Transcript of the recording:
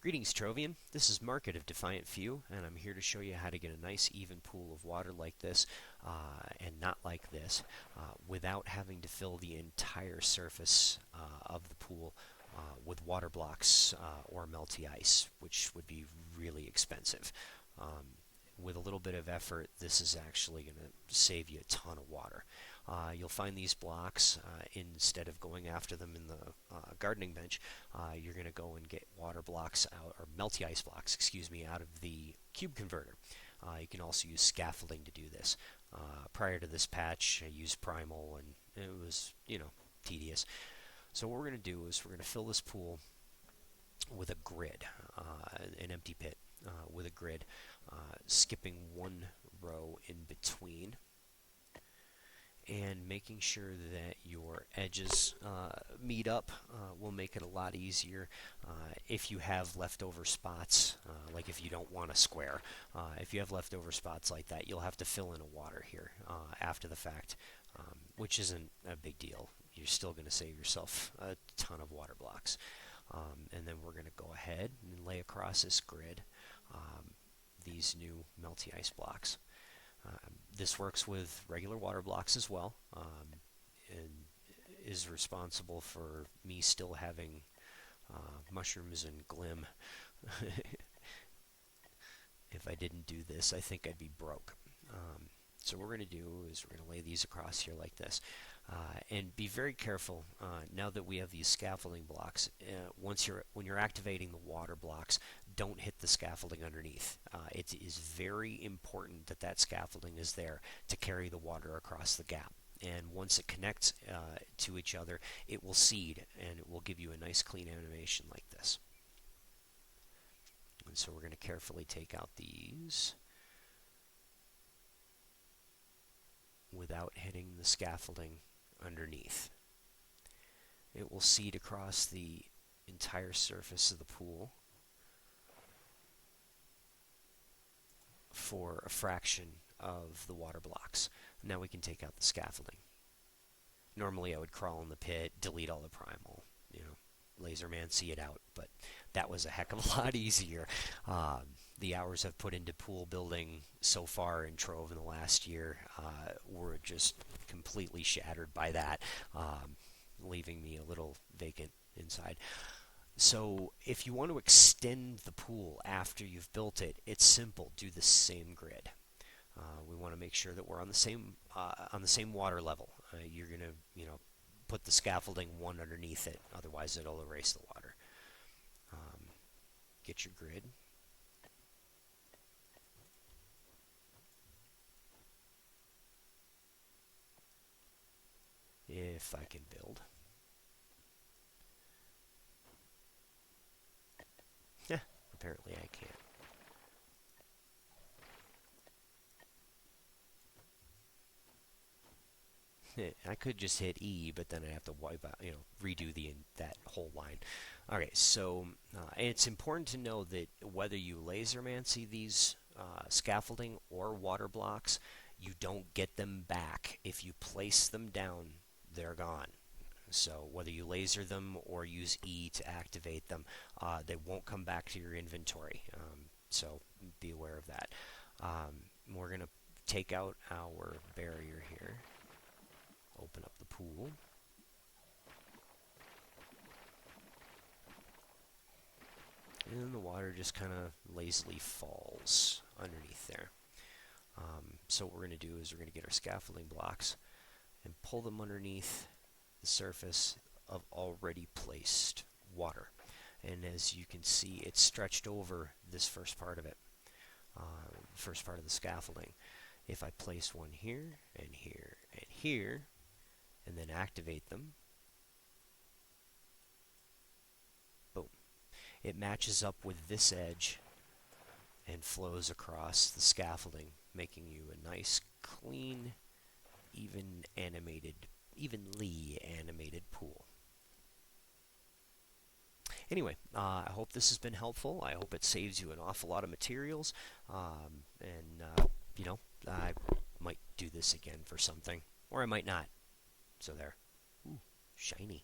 Greetings, Trovian. This is Market of Defiant Few, and I'm here to show you how to get a nice even pool of water like this, and not like this, without having to fill the entire surface of the pool with water blocks or melty ice, which would be really expensive. With a little bit of effort, this is actually going to save you a ton of water. You'll find these blocks, instead of going after them in the gardening bench, you're going to go and get water blocks out, or melty ice blocks, excuse me, out of the cube converter. You can also use scaffolding to do this. Prior to this patch, I used primal, and it was, tedious. So what we're going to do is we're going to fill this pool with a grid, an empty pit with a grid, skipping one row in between, and making sure that your edges meet up will make it a lot easier. If you have leftover spots, like if you don't want a square, if you have leftover spots like that, you'll have to fill in a water here after the fact, which isn't a big deal. You're still going to save yourself a ton of water blocks. And then we're going to go ahead and lay across this grid these new melty ice blocks. This works with regular water blocks as well, and is responsible for me still having mushrooms and glim. If I didn't do this, I think I'd be broke. So what we're going to do is we're going to lay these across here like this. And be very careful now that we have these scaffolding blocks. When you're activating the water blocks, don't hit the scaffolding underneath. It is very important that that scaffolding is there to carry the water across the gap. And once it connects to each other, it will seed, and it will give you a nice clean animation like this. And so we're going to carefully take out these without hitting the scaffolding underneath. It will seed across the entire surface of the pool for a fraction of the water blocks. Now we can take out the scaffolding. Normally I would crawl in the pit, delete all the primal, laserman see it out, but that was a heck of a lot easier. The hours I've put into pool building so far in Trove in the last year were just completely shattered by that, leaving me a little vacant inside. So if you want to extend the pool after you've built it, it's simple. Do the same grid. We want to make sure that we're on the same water level. You're going to, put the scaffolding one underneath it, otherwise it'll erase the water. Get your grid. If I can build. Yeah, apparently I can't. I could just hit E, but then I'd have to wipe out, redo that whole line. Okay, so it's important to know that whether you lasermancy these scaffolding or water blocks, you don't get them back. If you place them down, they're gone. So whether you laser them or use E to activate them, they won't come back to your inventory. So be aware of that. We're going to take out our barrier here. Open up the pool. And the water just kind of lazily falls underneath there. So what we're going to do is we're going to get our scaffolding blocks and pull them underneath the surface of already placed water. And as you can see, it's stretched over this first part of it, first part of the scaffolding. If I place one here, and here, and here, and then activate them, boom. It matches up with this edge and flows across the scaffolding, making you a nice, clean, evenly animated pool. Anyway, I hope this has been helpful. I hope it saves you an awful lot of materials. I might do this again for something, or I might not. So there. Ooh, shiny.